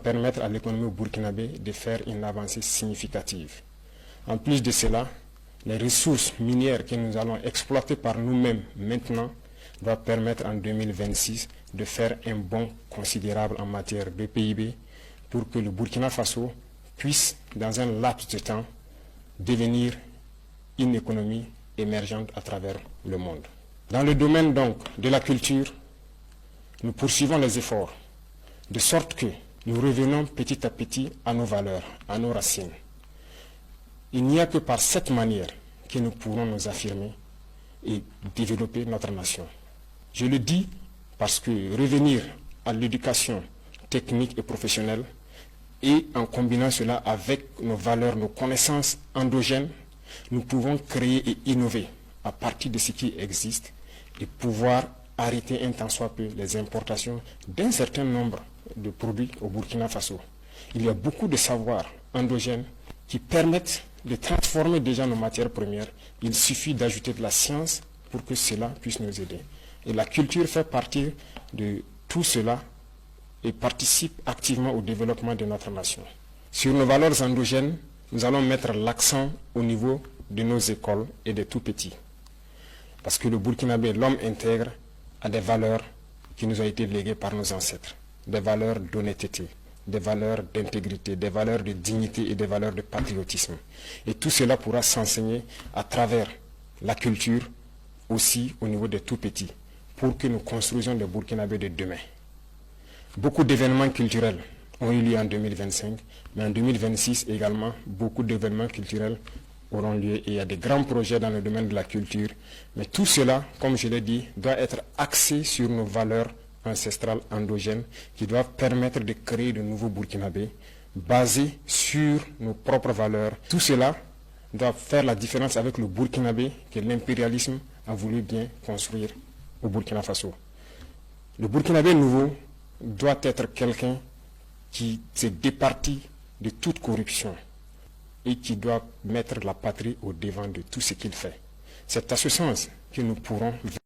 permettre à l'économie burkinabé de faire une avancée significative. En plus de cela, les ressources minières que nous allons exploiter par nous-mêmes maintenant doivent permettre en 2026 de faire un bond considérable en matière de PIB pour que le Burkina Faso puisse, dans un laps de temps, devenir une économie émergente à travers le monde. Dans le domaine donc de la culture, nous poursuivons les efforts, de sorte que nous revenons petit à petit à nos valeurs, à nos racines. Il n'y a que par cette manière que nous pourrons nous affirmer et développer notre nation. Je le dis parce que revenir à l'éducation technique et professionnelle et en combinant cela avec nos valeurs, nos connaissances endogènes, nous pouvons créer et innover à partir de ce qui existe et pouvoir arrêter un tant soit peu les importations d'un certain nombre de produits au Burkina Faso. Il y a beaucoup de savoirs endogènes qui permettent de transformer déjà nos matières premières. Il suffit d'ajouter de la science pour que cela puisse nous aider. Et la culture fait partie de tout cela et participe activement au développement de notre nation. Sur nos valeurs endogènes, nous allons mettre l'accent au niveau de nos écoles et des tout-petits. Parce que le Burkinabé, l'homme intègre, a des valeurs qui nous ont été léguées par nos ancêtres. Des valeurs d'honnêteté, des valeurs d'intégrité, des valeurs de dignité et des valeurs de patriotisme. Et tout cela pourra s'enseigner à travers la culture, aussi au niveau des tout-petits, pour que nous construisions des Burkinabés de demain. Beaucoup d'événements culturels ont eu lieu en 2025, mais en 2026 également, beaucoup d'événements culturels auront lieu et il y a des grands projets dans le domaine de la culture. Mais tout cela, comme je l'ai dit, doit être axé sur nos valeurs ancestrales endogènes qui doivent permettre de créer de nouveaux Burkinabés basés sur nos propres valeurs. Tout cela doit faire la différence avec le Burkinabé que l'impérialisme a voulu bien construire au Burkina Faso. Le Burkinabé nouveau doit être quelqu'un qui s'est départi de toute corruption et qui doit mettre la patrie au devant de tout ce qu'il fait. C'est à ce sens que nous pourrons